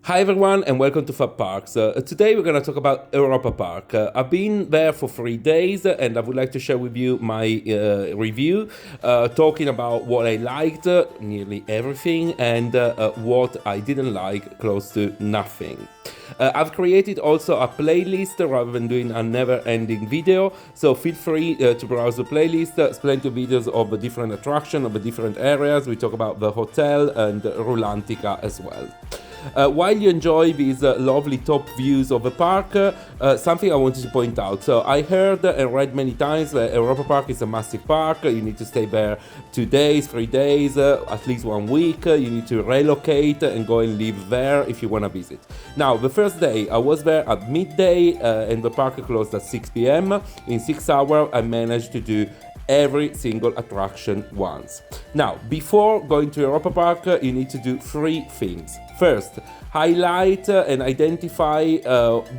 Hi everyone and welcome to Fab Parks. Today we're going to talk about Europa Park. I've been there for 3 days and I would like to share with you my review, talking about what I liked, nearly everything, and what I didn't like, close to nothing. I've created also a playlist rather than doing a never-ending video, so feel free to browse the playlist. There's plenty of videos of the different attractions, of the different areas. We talk about the hotel and Rulantica as well. While you enjoy these lovely top views of the park, something I wanted to point out. So I heard and read many times that Europa Park is a massive park. You need to stay there 2 days, 3 days, at least 1 week. You need to relocate and go and live there if you want to visit. Now, the first day I was there at midday and the park closed at 6 p.m. In 6 hours I managed to do every single attraction once. Now, before going to Europa Park, you need to do 3 things. First, highlight and identify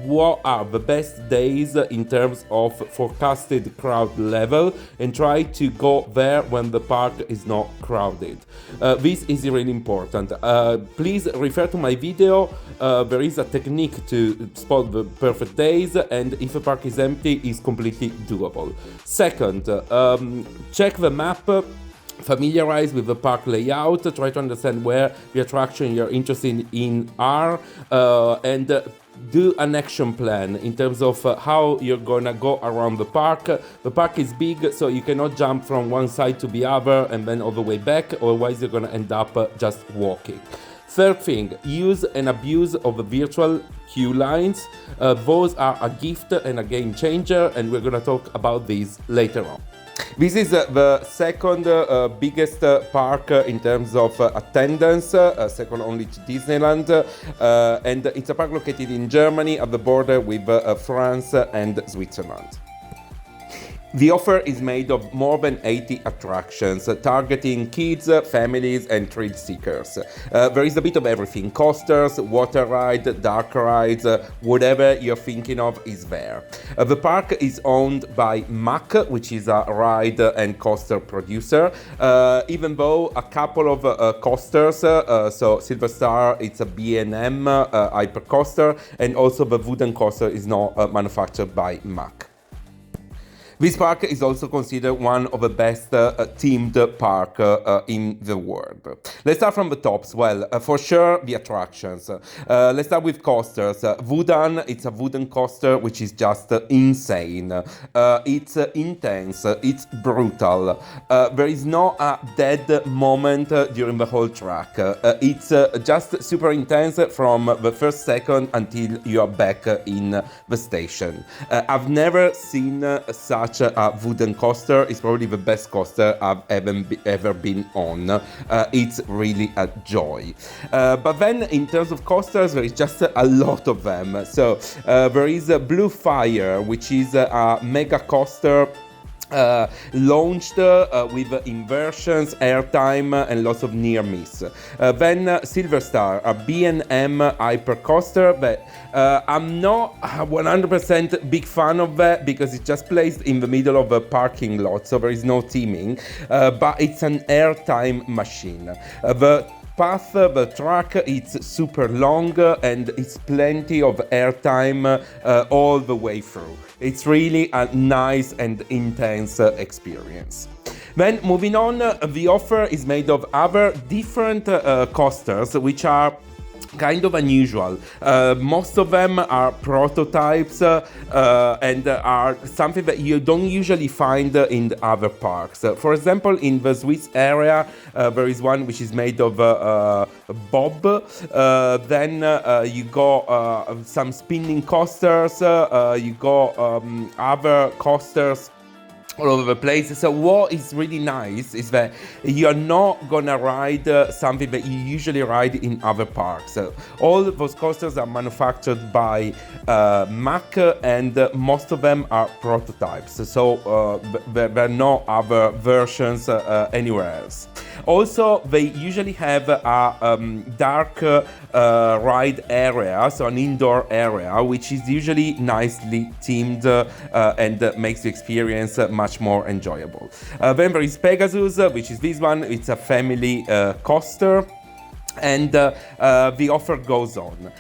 what are the best days in terms of forecasted crowd level and try to go there when the park is not crowded. This is really important. Please refer to my video. There is a technique to spot the perfect days, and if a park is empty, it's completely doable. Second, check the map. Familiarize with the park layout, try to understand where the attraction you're interested in are, and do an action plan in terms of how you're gonna go around the park. The park is big, so you cannot jump from one side to the other and then all the way back, otherwise you're gonna end up just walking. Third thing, use and abuse of the virtual queue lines. Those are a gift and a game changer, and we're gonna talk about these later on. This is the second biggest park in terms of attendance, second only to Disneyland, and it's a park located in Germany at the border with France and Switzerland. The offer is made of more than 80 attractions, targeting kids, families, and thrill seekers. There is a bit of everything: coasters, water ride, dark rides, whatever you're thinking of is there. The park is owned by Mack, which is a ride and coaster producer, even though a couple of coasters, so Silver Star, it's a B&M hypercoaster, and also the wodencoaster is not manufactured by Mack. This park is also considered one of the best themed park in the world. Let's start from the tops. Well, for sure, the attractions. Let's start with coasters. Wooden, it's a wooden coaster, which is just insane. It's intense, it's brutal. There is not a dead moment during the whole track. It's just super intense from the first second until you are back in the station. I've never seen such a wooden coaster. It's probably the best coaster I've ever been on. It's really a joy. But then in terms of coasters, there is just a lot of them. So there is Blue Fire, which is a megacoaster launched with inversions, airtime, and lots of near miss. Then Silver Star, a B&M hypercoaster, but I'm not 100% big fan of that because it's just placed in the middle of a parking lot, so there is no teaming, but it's an airtime machine. The path, the track, it's super long and it's plenty of airtime all the way through. It's really a nice and intense experience. Then moving on, the offer is made of other different coasters which are kind of unusual. Most of them are prototypes and are something that you don't usually find in the other parks. For example, in the Swiss area, there is one which is made of bob. Then you got some spinning coasters. You got other coasters all over the place. So what is really nice is that you're not gonna ride something that you usually ride in other parks. All those coasters are manufactured by Mack, and most of them are prototypes, so there are no other versions anywhere else. Also, they usually have a dark ride area, so an indoor area, which is usually nicely themed and makes the experience much more enjoyable. Then there is Pegasus, which is this one. It's a family coaster. and the offer goes on.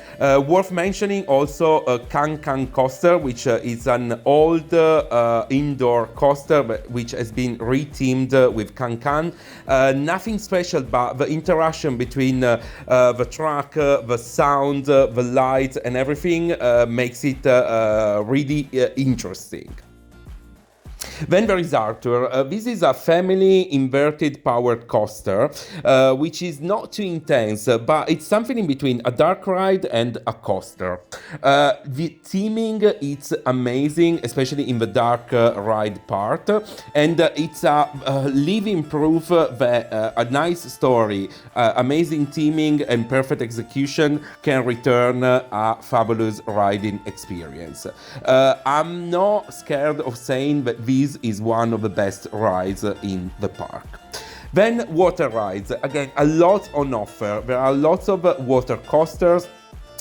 Worth mentioning also a Can coaster, which is an old indoor coaster which has been re-themed with Can. Nothing special, but the interaction between the track, the sound, the light and everything makes it really interesting. Then there is Arthur. This is a family inverted powered coaster, which is not too intense, but it's something in between a dark ride and a coaster. The theming is amazing, especially in the dark ride part, and it's a living proof that a nice story, amazing theming and perfect execution can return a fabulous riding experience. I'm not scared of saying that this is one of the best rides in the park. Then water rides, again, a lot on offer. There are lots of water coasters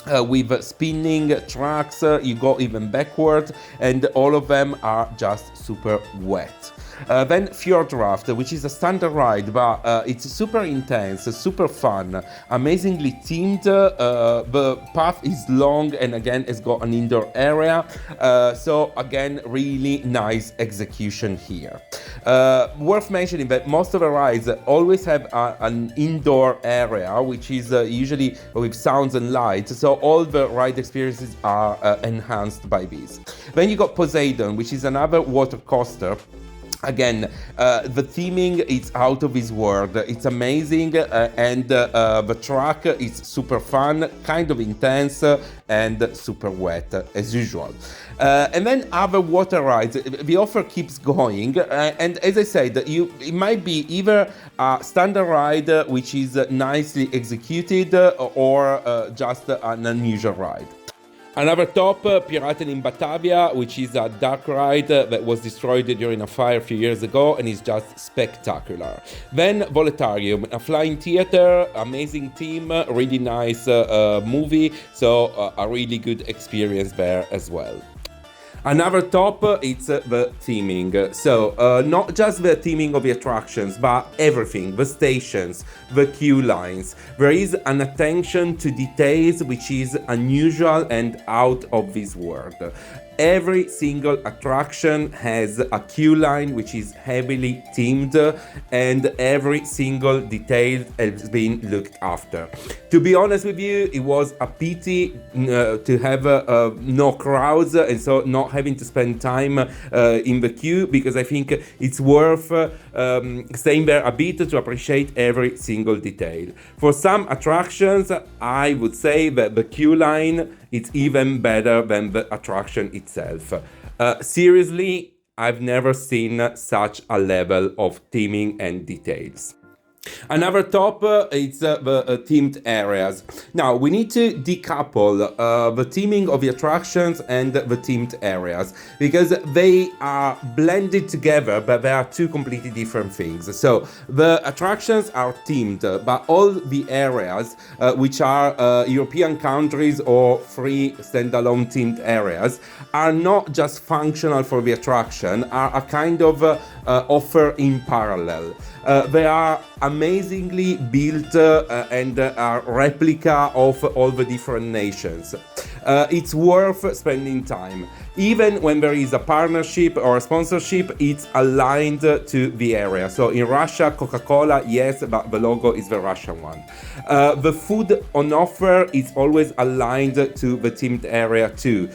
with spinning tracks, you go even backward, and all of them are just super wet. Then Fjord Draft, which is a standard ride, but it's super intense, super fun, amazingly themed. The path is long and again it's got an indoor area, so again really nice execution here. Worth mentioning that most of the rides always have an indoor area, which is usually with sounds and lights, so all the ride experiences are enhanced by this. Then you got Poseidon, which is another water coaster. Again, the theming is out of this world. It's amazing, and the track is super fun, kind of intense, and super wet as usual. And then other water rides. The offer keeps going, and as I said, it might be either a standard ride which is nicely executed, or just an unusual ride. Another top, Piraten in Batavia, which is a dark ride that was destroyed during a fire a few years ago and is just spectacular. Then Voletarium, a flying theater, amazing theme, really nice movie, so a really good experience there as well. Another top, it's the theming. So, not just the theming of the attractions, but everything, the stations, the queue lines. There is an attention to details which is unusual and out of this world. Every single attraction has a queue line which is heavily themed, and every single detail has been looked after. To be honest with you, it was a pity to have no crowds, and so not having to spend time in the queue, because I think it's worth staying there a bit to appreciate every single detail. For some attractions, I would say that the queue line it's even better than the attraction itself. Seriously, I've never seen such a level of theming and details. Another top, it's the themed areas. Now, we need to decouple the theming of the attractions and the themed areas, because they are blended together, but they are two completely different things. So, the attractions are themed, but all the areas, which are European countries or free standalone themed areas, are not just functional for the attraction, are a kind of offer in parallel. They are amazingly built and are replica of all the different nations. It's worth spending time. Even when there is a partnership or a sponsorship, it's aligned to the area. So in Russia, Coca-Cola, yes, but the logo is the Russian one. The food on offer is always aligned to the themed area too.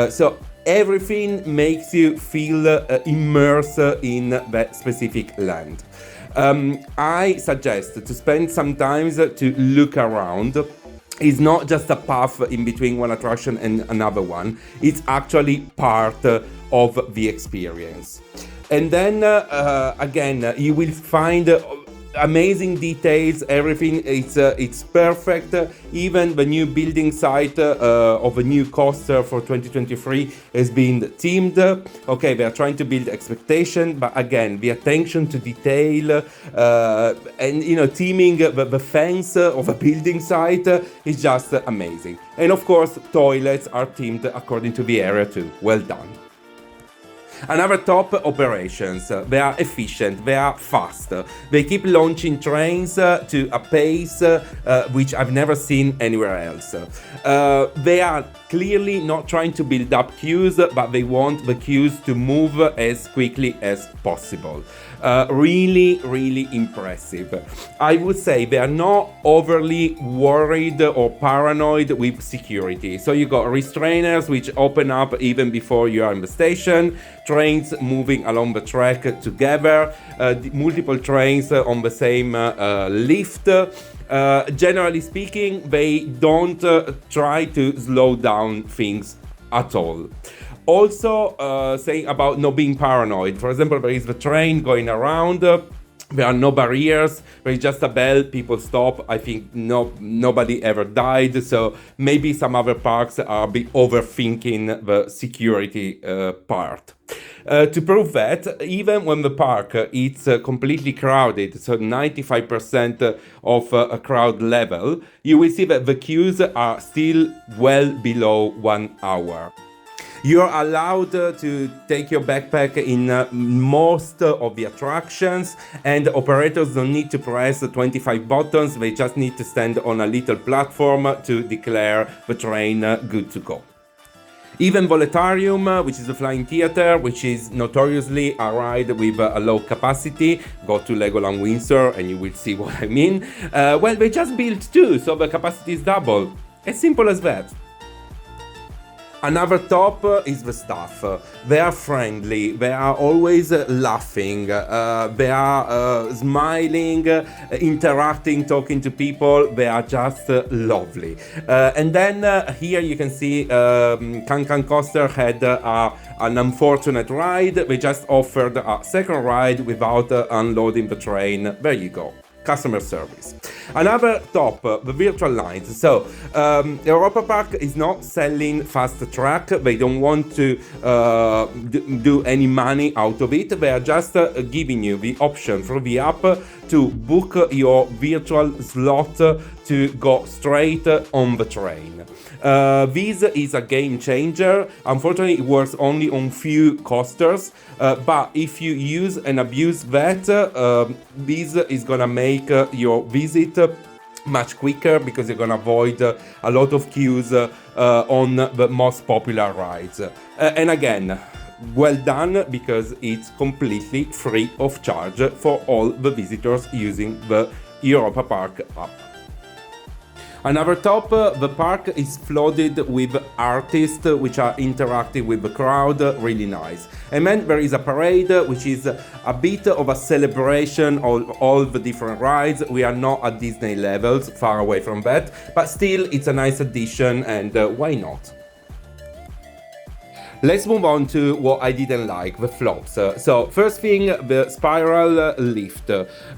So everything makes you feel immersed in that specific land. I suggest to spend some time to look around. It's not just a path in between one attraction and another one. It's actually part of the experience. And then again, you will find amazing details, everything, it's perfect. Even the new building site of a new coaster for 2023 has been themed. Okay, they are trying to build expectation, but again, the attention to detail and theming the fence of a building site is just amazing. And of course, toilets are themed according to the area too. Well done. Another top, operations. They are efficient, they are fast. They keep launching trains to a pace which I've never seen anywhere else. They are clearly not trying to build up queues, but they want the queues to move as quickly as possible. Really, really impressive. I would say they are not overly worried or paranoid with security. So you got restrainers which open up even before you are in the station, trains moving along the track together, multiple trains on the same lift. Generally speaking, they don't try to slow down things at all. Also, saying about not being paranoid. For example, there is the train going around. There are no barriers. There is just a bell. People stop. I think nobody ever died. So maybe some other parks are a bit overthinking the security part. To prove that, even when the park is completely crowded, so 95% of a crowd level, you will see that the queues are still well below 1 hour. You're allowed to take your backpack in most of the attractions, and operators don't need to press 25 buttons, they just need to stand on a little platform to declare the train good to go. Even Voletarium, which is a flying theater, which is notoriously a ride with a low capacity, go to Legoland Windsor and you will see what I mean. Well, they just built two, so the capacity is double. As simple as that. Another top is the staff. They are friendly, they are always laughing, they are smiling, interacting, talking to people. They are just lovely. And then here you can see Can Coaster had an unfortunate ride. They just offered a second ride without unloading the train. There you go. Customer service. Another top, the virtual lines. So Europa Park is not selling fast track. They don't want to do any money out of it. They are just giving you the option through the app to book your virtual slot to go straight on the train. This is a game changer. Unfortunately, it works only on few coasters, but if you use and abuse that, this is gonna make your visit much quicker, because you're gonna avoid a lot of queues on the most popular rides. And again, well done, because it's completely free of charge for all the visitors using the Europa Park app. Another top, the park is flooded with artists which are interacting with the crowd, really nice. And then there is a parade which is a bit of a celebration of all the different rides. We are not at Disney levels, far away from that, but still it's a nice addition, and why not? Let's move on to what I didn't like, the flops. So first thing, the spiral lift.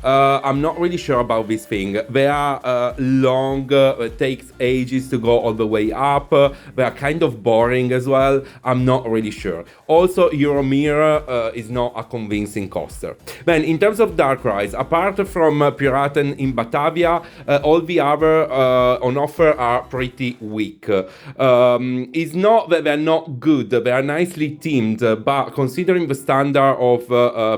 I'm not really sure about this thing. They are long, it takes ages to go all the way up. They are kind of boring as well. I'm not really sure. Also, Euromir is not a convincing coaster. Then, in terms of dark rides, apart from Piraten in Batavia, all the other on offer are pretty weak. It's not that they're not good. They are nicely themed, but considering the standard of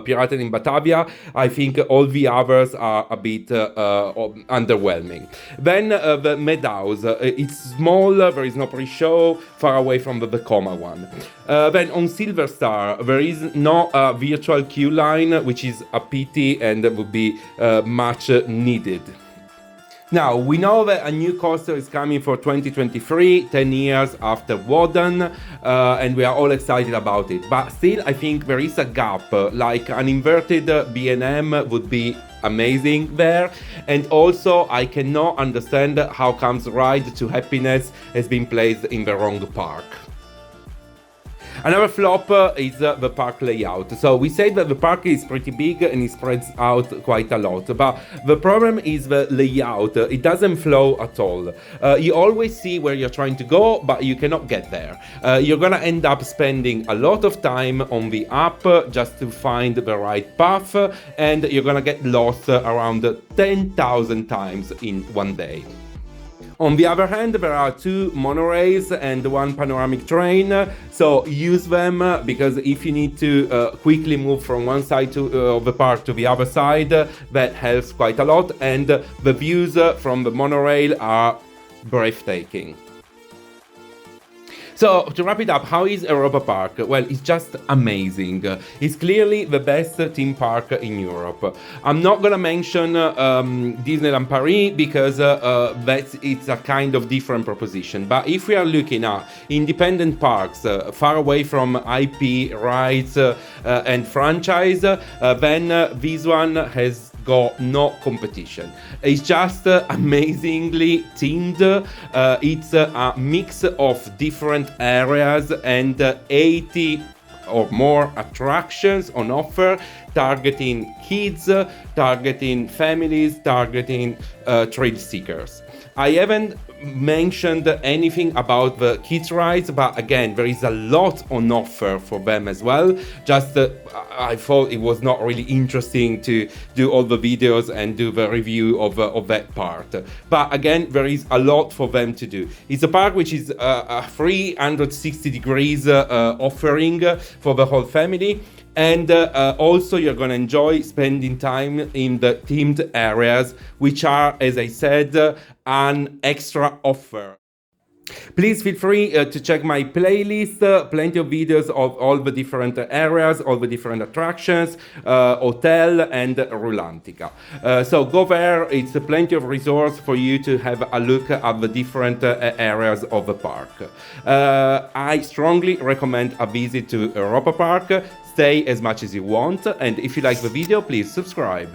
Piraten in Batavia, I think all the others are a bit underwhelming. Then the Meadows, it's small, there is no pre-show, far away from the Vekoma one. Then on Silver Star, there is no virtual queue line, which is a pity and would be much needed. Now, we know that a new coaster is coming for 2023, 10 years after Woden, and we are all excited about it. But still, I think there is a gap, like an inverted B&M would be amazing there. And also, I cannot understand how comes Ride to Happiness has been placed in the wrong park. Another flop is the park layout. So we say that the park is pretty big and it spreads out quite a lot, but the problem is the layout. It doesn't flow at all. You always see where you're trying to go, but you cannot get there. You're gonna end up spending a lot of time on the app just to find the right path, and you're gonna get lost around 10,000 times in one day. On the other hand, there are 2 monorails and 1 panoramic train, so use them because if you need to quickly move from one side of the park to the other side, that helps quite a lot, and the views from the monorail are breathtaking. So, to wrap it up, how is Europa Park? Well, it's just amazing. It's clearly the best theme park in Europe. I'm not gonna mention Disneyland Paris because it's a kind of different proposition. But if we are looking at independent parks far away from IP rights and franchise, then this one has got no competition. It's just amazingly themed. It's a mix of different areas and 80 or more attractions on offer, targeting kids, targeting families, targeting thrill seekers. I haven't mentioned anything about the kids rides, but again, there is a lot on offer for them as well. Just I thought it was not really interesting to do all the videos and do the review of that part. But again, there is a lot for them to do. It's a park which is a 360 degrees offering for the whole family. And also you're gonna enjoy spending time in the themed areas, which are, as I said, an extra offer. Please feel free to check my playlist, plenty of videos of all the different areas, all the different attractions, hotel and Rulantica. So go there, it's plenty of resource for you to have a look at the different areas of the park. I strongly recommend a visit to Europa Park. Stay as much as you want, and if you like the video, please subscribe.